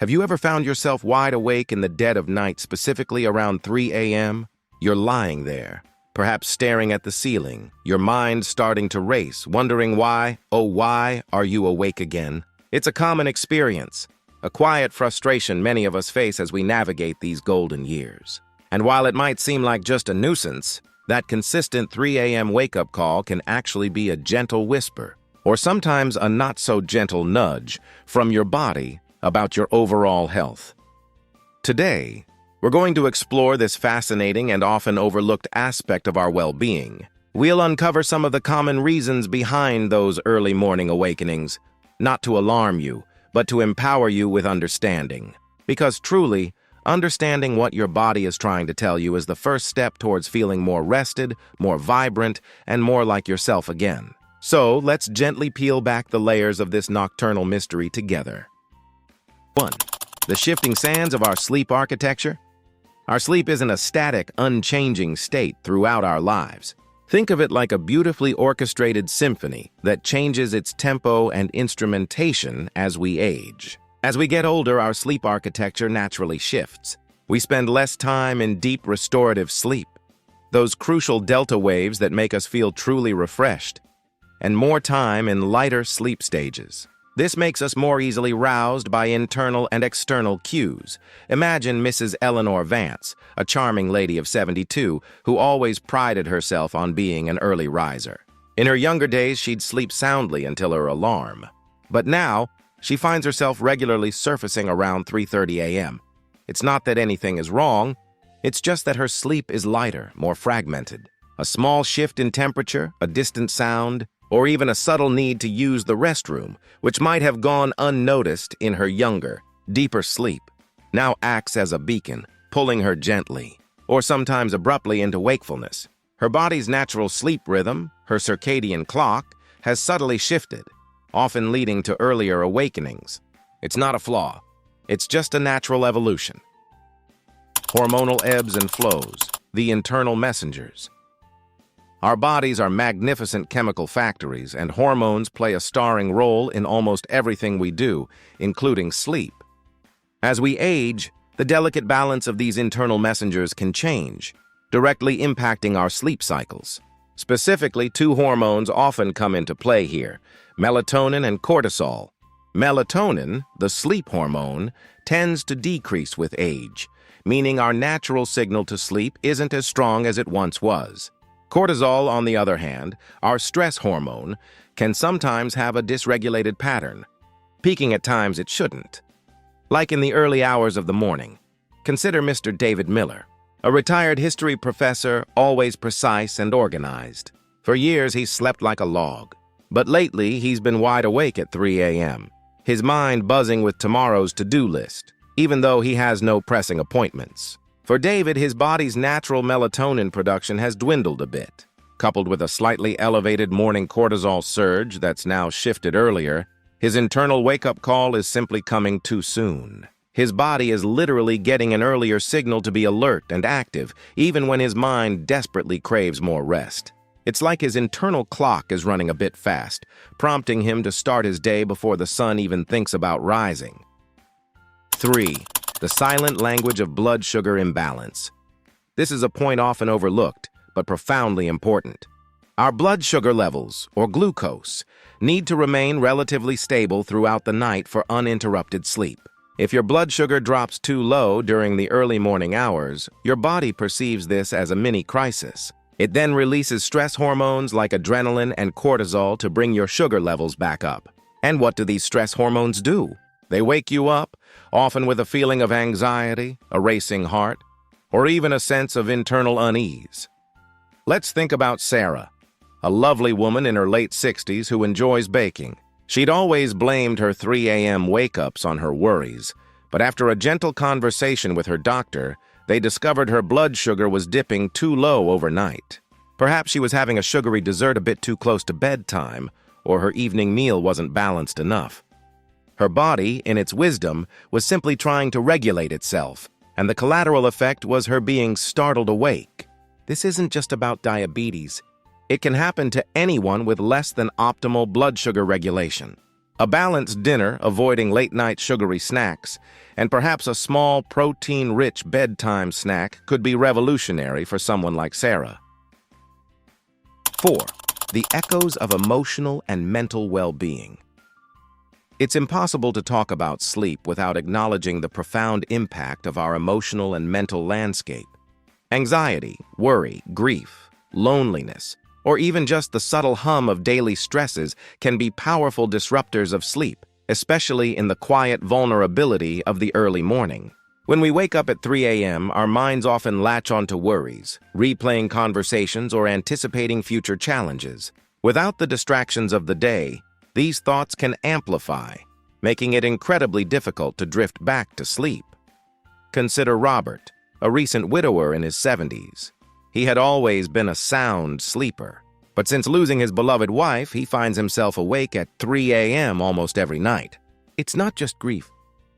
Have you ever found yourself wide awake in the dead of night, specifically around 3 a.m.? You're lying there, perhaps staring at the ceiling, your mind starting to race, wondering why, oh why, are you awake again? It's a common experience, a quiet frustration many of us face as we navigate these golden years. And while it might seem like just a nuisance, that consistent 3 a.m. wake-up call can actually be a gentle whisper, or sometimes a not-so-gentle nudge from your body about your overall health. Today, we're going to explore this fascinating and often overlooked aspect of our well-being. We'll uncover some of the common reasons behind those early morning awakenings, not to alarm you, but to empower you with understanding. Because truly, understanding what your body is trying to tell you is the first step towards feeling more rested, more vibrant, and more like yourself again. So, let's gently peel back the layers of this nocturnal mystery together. 1. The shifting sands of our sleep architecture. Our sleep isn't a static, unchanging state throughout our lives. Think of it like a beautifully orchestrated symphony that changes its tempo and instrumentation as we age. As we get older, our sleep architecture naturally shifts. We spend less time in deep restorative sleep, those crucial delta waves that make us feel truly refreshed, and more time in lighter sleep stages. This makes us more easily roused by internal and external cues. Imagine Mrs. Eleanor Vance, a charming lady of 72 who always prided herself on being an early riser. In her younger days, she'd sleep soundly until her alarm. But now, she finds herself regularly surfacing around 3:30 a.m. It's not that anything is wrong, it's just that her sleep is lighter, more fragmented. A small shift in temperature, a distant sound, or even a subtle need to use the restroom, which might have gone unnoticed in her younger, deeper sleep, now acts as a beacon, pulling her gently, or sometimes abruptly into wakefulness. Her body's natural sleep rhythm, her circadian clock, has subtly shifted, often leading to earlier awakenings. It's not a flaw, it's just a natural evolution. Hormonal ebbs and flows, the internal messengers. Our bodies are magnificent chemical factories, and hormones play a starring role in almost everything we do, including sleep. As we age, the delicate balance of these internal messengers can change, directly impacting our sleep cycles. Specifically, two hormones often come into play here: melatonin and cortisol. Melatonin, the sleep hormone, tends to decrease with age, meaning our natural signal to sleep isn't as strong as it once was. Cortisol, on the other hand, our stress hormone, can sometimes have a dysregulated pattern, peaking at times it shouldn't. Like in the early hours of the morning. Consider Mr. David Miller, a retired history professor, always precise and organized. For years, he slept like a log. But lately, he's been wide awake at 3 a.m., his mind buzzing with tomorrow's to-do list, even though he has no pressing appointments. For David, his body's natural melatonin production has dwindled a bit. Coupled with a slightly elevated morning cortisol surge that's now shifted earlier, his internal wake-up call is simply coming too soon. His body is literally getting an earlier signal to be alert and active, even when his mind desperately craves more rest. It's like his internal clock is running a bit fast, prompting him to start his day before the sun even thinks about rising. 3. The silent language of blood sugar imbalance. This is a point often overlooked, but profoundly important. Our blood sugar levels, or glucose, need to remain relatively stable throughout the night for uninterrupted sleep. If your blood sugar drops too low during the early morning hours, your body perceives this as a mini crisis. It then releases stress hormones like adrenaline and cortisol to bring your sugar levels back up. And what do these stress hormones do? They wake you up, often with a feeling of anxiety, a racing heart, or even a sense of internal unease. Let's think about Sarah, a lovely woman in her late 60s who enjoys baking. She'd always blamed her 3 a.m. wake-ups on her worries, but after a gentle conversation with her doctor, they discovered her blood sugar was dipping too low overnight. Perhaps she was having a sugary dessert a bit too close to bedtime, or her evening meal wasn't balanced enough. Her body, in its wisdom, was simply trying to regulate itself, and the collateral effect was her being startled awake. This isn't just about diabetes. It can happen to anyone with less than optimal blood sugar regulation. A balanced dinner, avoiding late-night sugary snacks, and perhaps a small, protein-rich bedtime snack could be revolutionary for someone like Sarah. 4. The echoes of emotional and mental well-being. It's impossible to talk about sleep without acknowledging the profound impact of our emotional and mental landscape. Anxiety, worry, grief, loneliness, or even just the subtle hum of daily stresses can be powerful disruptors of sleep, especially in the quiet vulnerability of the early morning. When we wake up at 3 a.m., our minds often latch onto worries, replaying conversations or anticipating future challenges. Without the distractions of the day, these thoughts can amplify, making it incredibly difficult to drift back to sleep. Consider Robert, a recent widower in his 70s. He had always been a sound sleeper, but since losing his beloved wife, he finds himself awake at 3 a.m. almost every night. It's not just grief.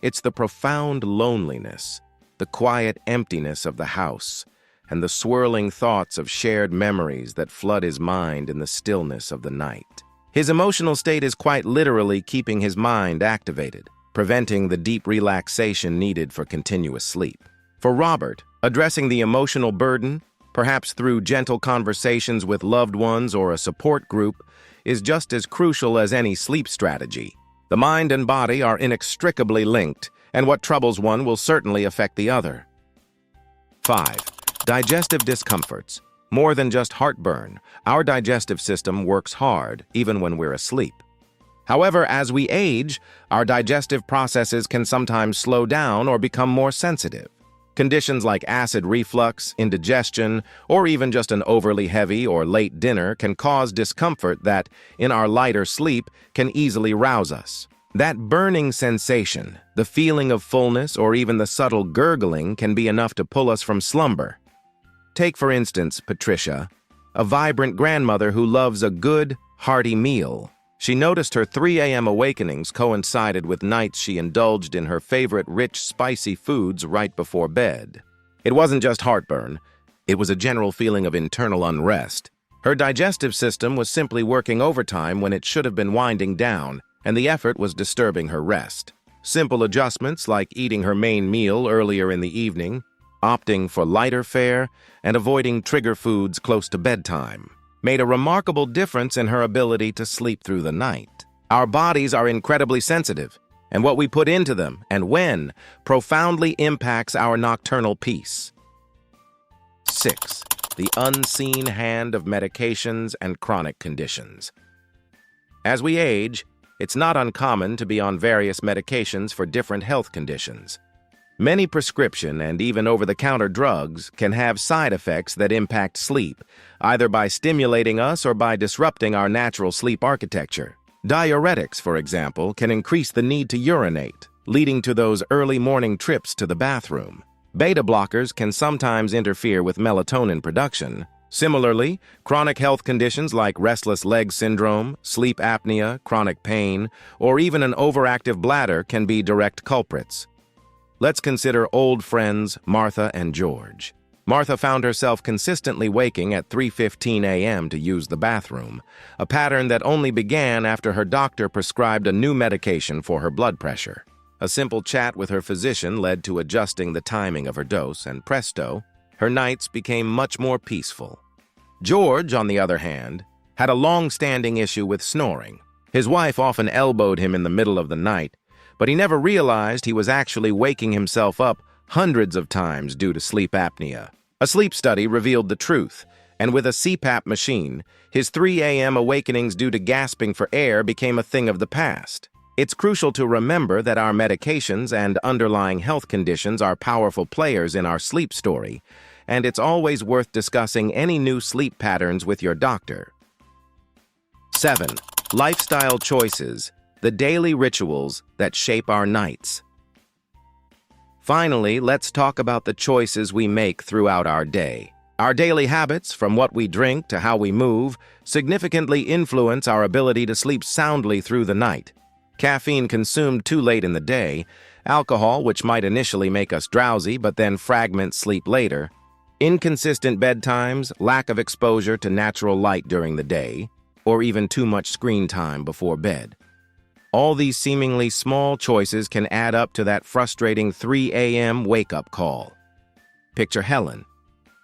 It's the profound loneliness, the quiet emptiness of the house, and the swirling thoughts of shared memories that flood his mind in the stillness of the night. His emotional state is quite literally keeping his mind activated, preventing the deep relaxation needed for continuous sleep. For Robert, addressing the emotional burden, perhaps through gentle conversations with loved ones or a support group, is just as crucial as any sleep strategy. The mind and body are inextricably linked, and what troubles one will certainly affect the other. 5. Digestive discomforts. More than just heartburn, our digestive system works hard, even when we're asleep. However, as we age, our digestive processes can sometimes slow down or become more sensitive. Conditions like acid reflux, indigestion, or even just an overly heavy or late dinner can cause discomfort that, in our lighter sleep, can easily rouse us. That burning sensation, the feeling of fullness, or even the subtle gurgling can be enough to pull us from slumber. Take, for instance, Patricia, a vibrant grandmother who loves a good, hearty meal. She noticed her 3 a.m. awakenings coincided with nights she indulged in her favorite rich, spicy foods right before bed. It wasn't just heartburn. It was a general feeling of internal unrest. Her digestive system was simply working overtime when it should have been winding down, and the effort was disturbing her rest. Simple adjustments like eating her main meal earlier in the evening, opting for lighter fare, and avoiding trigger foods close to bedtime made a remarkable difference in her ability to sleep through the night. Our bodies are incredibly sensitive, and what we put into them and when profoundly impacts our nocturnal peace. 6. The unseen hand of medications and chronic conditions. As we age, it's not uncommon to be on various medications for different health conditions. Many prescription and even over-the-counter drugs can have side effects that impact sleep, either by stimulating us or by disrupting our natural sleep architecture. Diuretics, for example, can increase the need to urinate, leading to those early morning trips to the bathroom. Beta blockers can sometimes interfere with melatonin production. Similarly, chronic health conditions like restless leg syndrome, sleep apnea, chronic pain, or even an overactive bladder can be direct culprits. Let's consider old friends Martha and George. Martha found herself consistently waking at 3:15 a.m. to use the bathroom, a pattern that only began after her doctor prescribed a new medication for her blood pressure. A simple chat with her physician led to adjusting the timing of her dose, and presto, her nights became much more peaceful. George, on the other hand, had a long-standing issue with snoring. His wife often elbowed him in the middle of the night, but he never realized he was actually waking himself up hundreds of times due to sleep apnea. A sleep study revealed the truth, and with a CPAP machine, his 3 a.m. awakenings due to gasping for air became a thing of the past. It's crucial to remember that our medications and underlying health conditions are powerful players in our sleep story, and it's always worth discussing any new sleep patterns with your doctor. 7. Lifestyle choices. The daily rituals that shape our nights. Finally, let's talk about the choices we make throughout our day. Our daily habits, from what we drink to how we move, significantly influence our ability to sleep soundly through the night. Caffeine consumed too late in the day, alcohol, which might initially make us drowsy but then fragment sleep later, inconsistent bedtimes, lack of exposure to natural light during the day, or even too much screen time before bed. All these seemingly small choices can add up to that frustrating 3 a.m. wake-up call. Picture Helen,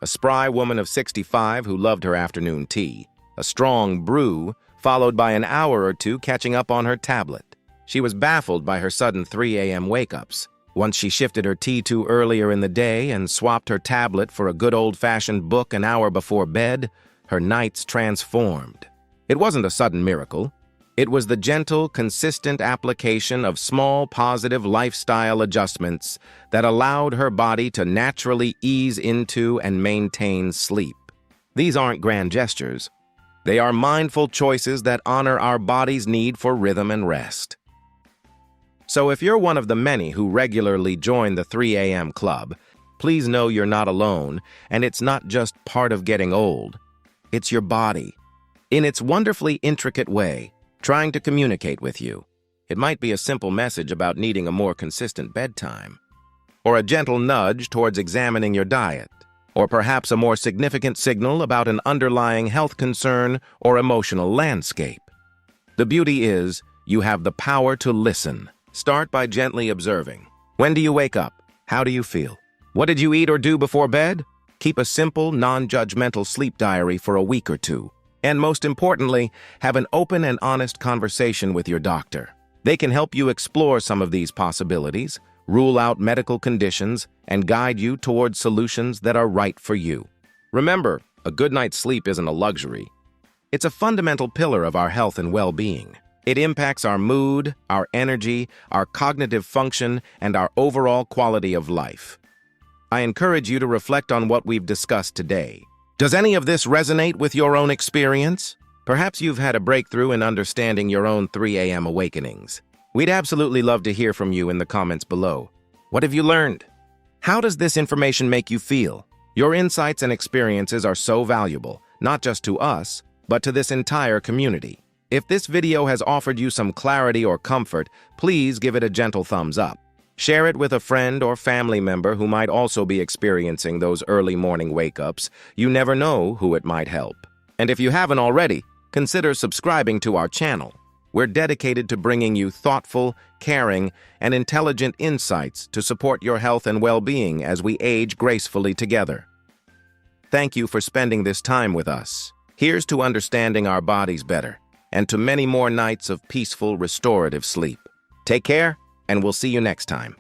a spry woman of 65 who loved her afternoon tea, a strong brew, followed by an hour or two catching up on her tablet. She was baffled by her sudden 3 a.m. wake-ups. Once she shifted her tea to earlier in the day and swapped her tablet for a good old-fashioned book an hour before bed, her nights transformed. It wasn't a sudden miracle. It was the gentle, consistent application of small, positive lifestyle adjustments that allowed her body to naturally ease into and maintain sleep. These aren't grand gestures. They are mindful choices that honor our body's need for rhythm and rest. So if you're one of the many who regularly join the 3 a.m. club, please know you're not alone, and it's not just part of getting old. It's your body, in its wonderfully intricate way, trying to communicate with you. It might be a simple message about needing a more consistent bedtime, or a gentle nudge towards examining your diet, or perhaps a more significant signal about an underlying health concern or emotional landscape. The beauty is, you have the power to listen. Start by gently observing. When do you wake up? How do you feel? What did you eat or do before bed? Keep a simple, non-judgmental sleep diary for a week or two. And most importantly, have an open and honest conversation with your doctor. They can help you explore some of these possibilities, rule out medical conditions, and guide you towards solutions that are right for you. Remember, a good night's sleep isn't a luxury. It's a fundamental pillar of our health and well-being. It impacts our mood, our energy, our cognitive function, and our overall quality of life. I encourage you to reflect on what we've discussed today. Does any of this resonate with your own experience? Perhaps you've had a breakthrough in understanding your own 3 a.m. awakenings. We'd absolutely love to hear from you in the comments below. What have you learned? How does this information make you feel? Your insights and experiences are so valuable, not just to us, but to this entire community. If this video has offered you some clarity or comfort, please give it a gentle thumbs up. Share it with a friend or family member who might also be experiencing those early morning wake-ups. You never know who it might help. And if you haven't already, consider subscribing to our channel. We're dedicated to bringing you thoughtful, caring, and intelligent insights to support your health and well-being as we age gracefully together. Thank you for spending this time with us. Here's to understanding our bodies better, and to many more nights of peaceful, restorative sleep. Take care, and we'll see you next time.